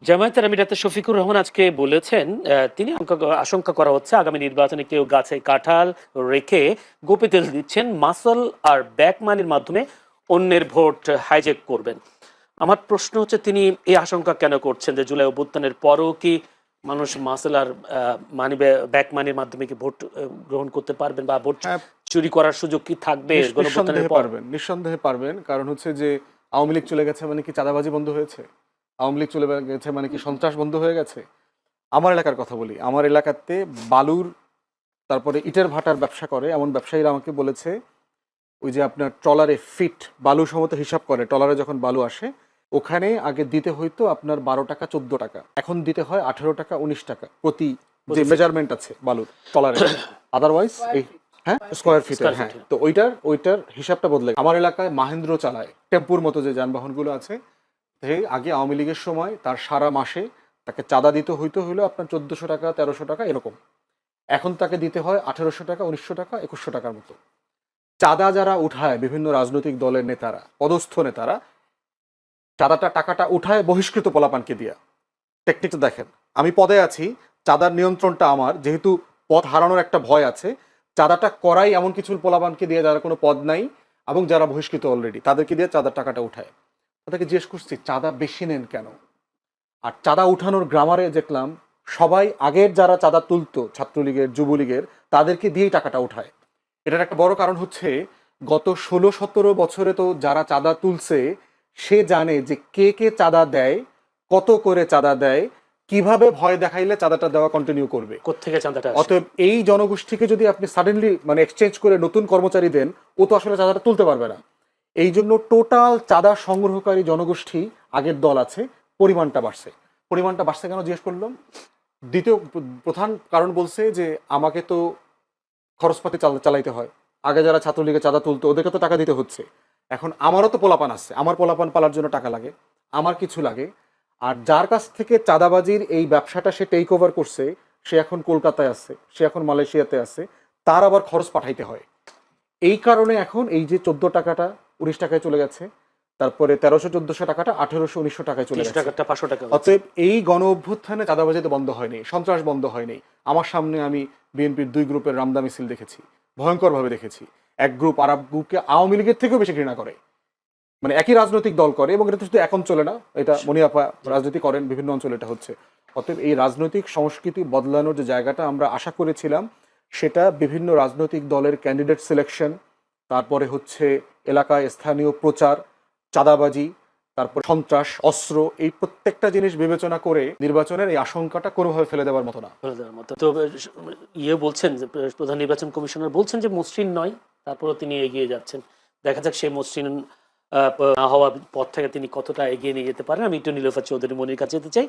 জামায়াতের আমির ডাক্তার শফিকুর রহমান আজকে বলেছেন, তিনি আশঙ্কা করা হচ্ছে আগামী নির্বাচনে কেউ গাছে কাঁঠাল রেখে গোপে তেল দিচ্ছেন, মাসল আর ব্যাক মানির মাধ্যমে অন্যের ভোট হাইজ্যাক করবেন। আমার প্রশ্ন হচ্ছে, তিনি এই আশঙ্কা কেন করছেন যে জুলাই অভ্যুত্থানের পরও কি মানুষ মাসল আর মানি ব্যাক মানির মাধ্যমে কি ভোট গ্রহণ করতে পারবেন, বা ভোট হ্যাঁ, চুরি করার সুযোগ কি থাকবে গণঅভ্যুত্থানের পর? নিঃসন্দেহে পারবেন। কারণ হচ্ছে যে আওয়ামী লীগ চলে গেছে মানে কি চাঁদাবাজি বন্ধ হয়েছে? আওয়ামী লীগ চলে গেছে মানে কি সন্ত্রাস বন্ধ হয়ে গেছে? আমার এলাকার কথা বলি, আমার এলাকাতে বালুর তারপরে ইটের ভাটার ব্যবসা করে এমন ব্যবসায়ীরা আমাকে বলেছে, ওই যে আপনার ট্রলারে ফিট বালু সমত হিসাব করে, ট্রলারে যখন বালু আসে ওখানে আগে দিতে হইতো আপনার 12 টাকা 14 টাকা, এখন দিতে হয় 18 টাকা 19 টাকা প্রতি যে মেজারমেন্ট আছে বালুর ট্রলারে। আদারওয়াইজ এই হ্যাঁ স্কোয়ার ফিট, হ্যাঁ, তো ওইটার হিসাবটা বদলে আমার এলাকায় মাহেন্দ্র চালায় টেম্পুর মতো যে যানবাহনগুলো আছে, আগে আওয়ামী লীগের সময় তার সারা মাসে তাকে চাঁদা দিতে হইলো আপনার 1400 টাকা 1300 টাকা এরকম। এখন তাকে দিতে হয় 1800 টাকা 1900 টাকা 2100 টাকার মতো। চাঁদা যারা উঠায় বিভিন্ন রাজনৈতিক দলের নেতারা, পদস্থ নেতারা, টাকাটা উঠায় বহিষ্কৃত পোলাপানকে দিয়া। টেকনিকটা দেখেন, আমি পদে আছি, চাঁদার নিয়ন্ত্রণটা আমার, যেহেতু পদ হারানোর একটা ভয় আছে, চাঁদাটা করাই এমন কিছু পোলাপানকে দিয়ে যারা কোনো পদ নাই এবং যারা বহিষ্কৃত অলরেডি, তাদেরকে দিয়ে চাঁদার টাকাটা উঠায়। তাদেরকে জিজ্ঞেস করছি চাঁদা বেশি নেন কেন? আর চাঁদা উঠানোর গ্রামারে দেখলাম সবাই আগের যারা চাঁদা তুলতো ছাত্রলীগের যুবলীগের তাদেরকে দিয়েই টাকাটা উঠায়। এটার একটা বড় কারণ হচ্ছে গত 16-17 বছরে তো যারা চাঁদা তুলছে সে জানে যে কে কে চাঁদা দেয়, কত করে চাঁদা দেয়, কিভাবে ভয় দেখাইলে চাঁদাটা দেওয়া কন্টিনিউ করবে, কোত্থেকে চাঁদাটা আসে। অতএব এই জনগোষ্ঠীকে যদি আপনি সাডেনলি মানে এক্সচেঞ্জ করে নতুন কর্মচারী দেন, ও তো আসলে চাঁদাটা তুলতে পারবে না। এই জন্য টোটাল চাঁদা সংগ্রহকারী জনগোষ্ঠী আগের দল আছে, পরিমাণটা বাড়ছে কেন জিজ্ঞেস করলাম। দ্বিতীয় প্রধান কারণ বলছে যে আমাকে তো খরচপাতি চালাইতে হয়, আগে যারা ছাত্রলীগে চাঁদা তুলতো ওদেরকে তো টাকা দিতে হচ্ছে, এখন আমারও তো পোলাপান আছে, আমার পোলাপান পালার জন্য টাকা লাগে, আমার কিছু লাগে। আর যার কাছ থেকে চাঁদাবাজির এই ব্যবসাটা সে টেক ওভার করছে, সে এখন কলকাতায় আছে, সে এখন মালয়েশিয়াতে আছে, তার আবার খরচ পাঠাইতে হয়। এই কারণে এখন এই যে 14 টাকাটা 19 টাকায় চলে গেছে, তারপরে 1300-1400 টাকাটা 1800-1900 টাকায় চলে গেছে। 500 টাকা। অতএব এই গণ অভ্যুত্থানে চাঁদাবাজি তো বন্ধ হয়নি, সন্ত্রাস বন্ধ হয়নি। আমার সামনে আমি বিএনপির 2 গ্রুপের রামদা মিছিল দেখেছি, ভয়ঙ্করভাবে দেখেছি। এক গ্রুপ আরেক গ্রুপকে আওয়ামী লীগের থেকেও বেশি ঘৃণা করে, মানে একই রাজনৈতিক দল করে, এবং এটা তো শুধু এক অঞ্চলে না, এটা মনিয়াপা রাজনীতি করেন বিভিন্ন অঞ্চলে এটা হচ্ছে। অতএব এই রাজনৈতিক সংস্কৃতি বদলানোর যে জায়গাটা আমরা আশা করেছিলাম, সেটা বিভিন্ন রাজনৈতিক দলের ক্যান্ডিডেট সিলেকশন, তারপরে হচ্ছে এলাকায় স্থানীয় প্রচার, চাঁদাবাজি, তারপর সন্ত্রাস, অস্ত্র, এই প্রত্যেকটা জিনিস বিবেচনা করে নির্বাচনের এই আশঙ্কাটা কোনোভাবে ফেলে দেওয়ার মতো না। তো বলছেন যে প্রধান নির্বাচন কমিশনার বলছেন যে মসৃণ নয়, তারপরও তিনি এগিয়ে যাচ্ছেন। দেখা যাক সেই মসৃণ না হওয়া পথ থেকে তিনি কতটা এগিয়ে নিয়ে যেতে পারেন। আমি একটু নীলোফার চৌধুরী মনির কাছে যেতে চাই।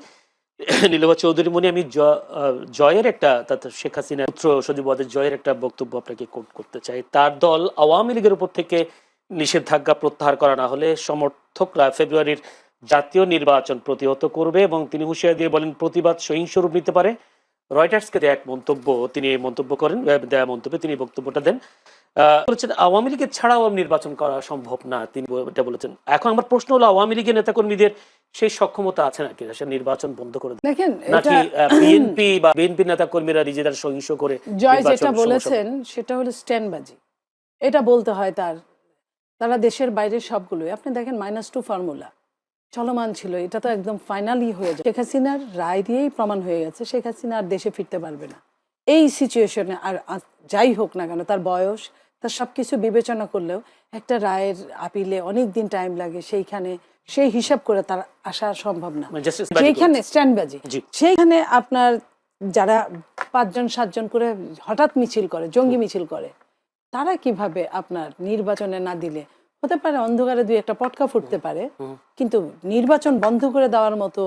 নীলোফার চৌধুরী মনি, আমি জয়ের একটা শেখ হাসিনা পুত্র সজীব ওয়াজেদ জয়ের একটা বক্তব্য আপনাকে কোট করতে চাই। তার দল আওয়ামী লীগের উপর থেকে নিষেধাজ্ঞা প্রত্যাহার করা না হলে সমর্থকরা ফেব্রুয়ারির জাতীয় নির্বাচন প্রতিহত করবে, এবং তিনি হুঁশিয়ারি দিয়ে বলেন প্রতিবাদ সহিংস রূপ নিতে পারে। রয়টার্সকে দেয়া এক মন্তব্য, তিনি এই মন্তব্য করেন, দেয়া মন্তব্যে তিনি বক্তব্যটা দেন। বলেছেন আওয়ামী লীগের ছাড়াও নির্বাচন করা সম্ভব না, তিনি এটা বলেছেন। এখন আমার প্রশ্ন হলো, আওয়ামী লীগের নেতাকর্মীদের সেই সক্ষমতা আছে নাকি সে নির্বাচন বন্ধ করে দেয়, দেখেন নাকি বিএনপি বা বিএনপি নেতাকর্মীরা নিজেদের সহিংস করে জয় যেটা বলেছেন সেটা হলো স্ট্যান্ডবাজি, এটা বলতে হয় তারা দেশের বাইরে সবগুলোই আপনি দেখেন -2 ফর্মুলা চলমান ছিল, এটা তো একদম ফাইনালি হয়ে যায়। শেখ হাসিনার রায় দিয়েই প্রমাণ হয়ে গেছে শেখ হাসিনা আর দেশে ফিরতে পারবে না এই সিচুয়েশনে। আর যাই হোক না কেন, তার বয়স, তার সবকিছু বিবেচনা করলেও একটা রায়ের আপিলে অনেক দিন টাইম লাগে, সেইখানে সেই হিসাব করে তার আসা সম্ভব না। সেইখানে স্ট্যান্ডবাজি, সেইখানে আপনার যারা 5-7 জন করে হঠাৎ মিছিল করে, জঙ্গি মিছিল করে, তারা কিভাবে আপনার নির্বাচনে না দিলে, হতে পারে অন্ধকারে 2-1টা পটকা ফুটতে পারে, কিন্তু নির্বাচন বন্ধ করে দেওয়ার মতো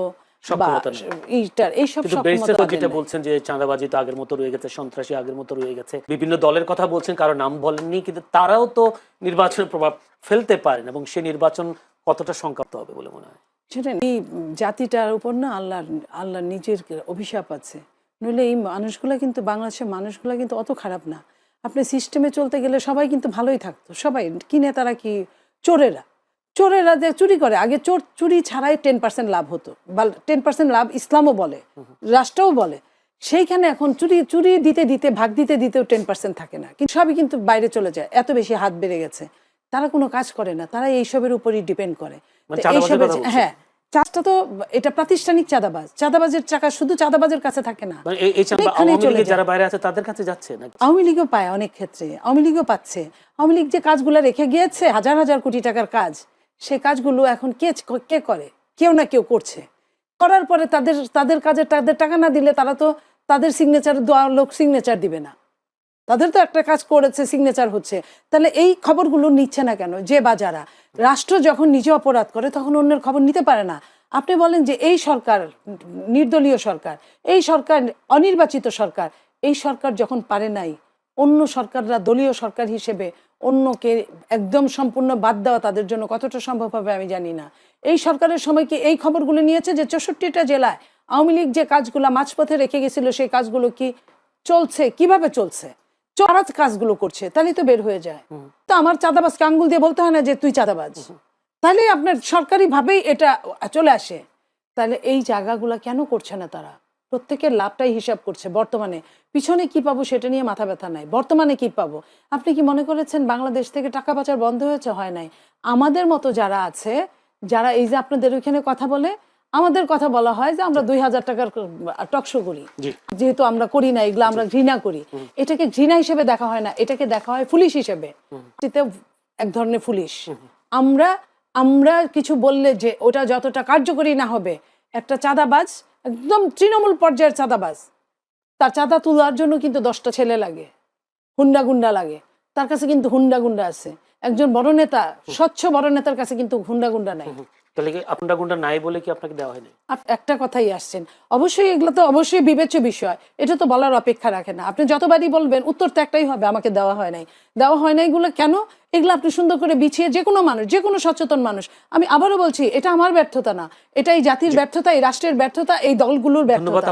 বলছেন যে চাঁদাবাজি তো আগের মতো রয়ে গেছে, সন্ত্রাসী আগের মতো রয়ে গেছে, বিভিন্ন দলের কথা বলছেন, কারো নাম বলেননি, কিন্তু তারাও তো নির্বাচনের প্রভাব ফেলতে পারেন, এবং সেই নির্বাচন কতটা সংক্ষিপ্ত হবে বলে মনে হয়? সেটা এই জাতিটার উপর না আল্লাহ নিজের অভিশাপ আছে, নইলে এই মানুষগুলা কিন্তু, বাংলাদেশের মানুষগুলা কিন্তু অত খারাপ না। আপনি সিস্টেমে চলতে গেলে সবাই কিন্তু ভালোই থাকতো, সবাই কি নেতারা কি চোরেরা, চোরেরা যে চুরি করে, আগে চোর চুরি ছাড়াই 10% লাভ হতো, বা 10% লাভ ইসলামও বলে, রাষ্ট্রও বলে। সেইখানে এখন চুরি চুরি দিতে দিতে ভাগ দিতে দিতেও 10% থাকে না, কিন্তু সবই কিন্তু বাইরে চলে যায়, এত বেশি হাত বেড়ে গেছে। তারা কোনো কাজ করে না, তারা এইসবের উপরই ডিপেন্ড করে। মানে তো চাঁদাবাজির এইসবের কথা বলছেন? হ্যাঁ, চাষটা তো এটা প্রাতিষ্ঠানিক চাঁদাবাজ, চাঁদাবাজের টাকা শুধু চাঁদাবাজের কাছে থাকে না, মানে এই চাঁদা অনেকখানি আওয়ামী চলে লীগের যায়। যারা বাইরে আছে তাদের কাছে যাচ্ছে না? আওয়ামী লীগও পায় অনেক ক্ষেত্রে, আওয়ামী লীগও পাচ্ছে। আওয়ামী লীগ যে কাজগুলো রেখে গিয়েছে, হাজার হাজার কোটি টাকার কাজ, সে কাজগুলো এখন কে করে? কেউ না কেউ করছে। করার পরে তাদের কাজে তাদের টাকা না দিলে তারা তো তাদের সিগনেচার দেওয়া লোক সিগনেচার দিবে না। তাদের তো একটা কাজ করেছে, সিগনেচার হচ্ছে। তাহলে এই খবরগুলো নিচ্ছে না কেন? যে বা যারা রাষ্ট্র যখন নিজে অপরাধ করে তখন অন্যের খবর নিতে পারে না। আপনি বলেন যে এই সরকার নির্দলীয় সরকার, এই সরকার অনির্বাচিত সরকার, এই সরকার যখন পারে নাই, অন্য সরকাররা দলীয় সরকার হিসেবে অন্যকে একদম সম্পূর্ণ বাদ দেওয়া তাদের জন্য কতটা সম্ভব হবে আমি জানি না। এই সরকারের সময় কি এই খবরগুলো নিয়েছে যে 64টা জেলায় আওয়ামী লীগ যে কাজগুলো মাঝপথে রেখে গেছিল সেই কাজগুলো কি চলছে, কিভাবে চলছে, চড়া কাজগুলো করছে, তাহলেই তো বের হয়ে যায়। তো আমার চাঁদাবাজকে আঙ্গুল দিয়ে বলতে হয় না যে তুই চাঁদাবাজ, তাহলে আপনার সরকারি ভাবেই এটা চলে আসে। তাহলে এই জায়গাগুলো কেন করছে না তারা? প্রত্যেকের লাভটাই হিসাব করছে। বর্তমানে পিছনে কি পাবো সেটা নিয়ে মাথা ব্যথা নাই, বর্তমানে কি পাবো। আপনি কি মনে করেছেন বাংলাদেশ থেকে টাকা পাচার বন্ধ হয়েছে? হয় নাই। আমাদের মতো যারা আছে, যারা এই যে আপনাদের ওইখানে কথা বলে, আমাদের কথা বলা হয় যে আমরা 2000 টাকার টকশো করি, যেহেতু আমরা করি না এগুলো, আমরা ঘৃণা করি। এটাকে ঘৃণা হিসেবে দেখা হয় না, এটাকে দেখা হয় পুলিশ হিসেবে। এক ধরনের পুলিশ। আমরা কিছু বললে যে ওটা যতটা কার্যকরী না হবে, একটা চাঁদাবাজ একদম তৃণমূল পর্যায়ের চাঁদাবাজ, তার চাঁদা তোলার জন্য কিন্তু 10টা ছেলে লাগে, হুন্ডা গুন্ডা লাগে। তার কাছে কিন্তু হুন্ডা গুন্ডা আছে। একজন বড় নেতা, স্বচ্ছ বড় নেতার কাছে কিন্তু হুন্ডা গুন্ডা নাই। তাহলে কি আপনার গুন্ডা নাই বলে কি আপনাকে দেওয়া হয়নি? একটা কথাই আসছেন, অবশ্যই এগুলো তো অবশ্যই বিবেচ্য বিষয়, এটা তো বলার অপেক্ষা রাখে না। আপনি যতবারই বলবেন উত্তর তো একটাই হবে, আমাকে দেওয়া হয় নাই। দেওয়া হয় নাই এগুলো কেন? এগুলো আপনি সুন্দর করে বিছিয়ে, যে কোনো মানুষ, যে কোনো সচেতন মানুষ, আমি আবারও বলছি, এটা আমার ব্যর্থতা না, এটা এই জাতির ব্যর্থতা, এই রাষ্ট্রের ব্যর্থতা, এই দলগুলোর ব্যর্থতা।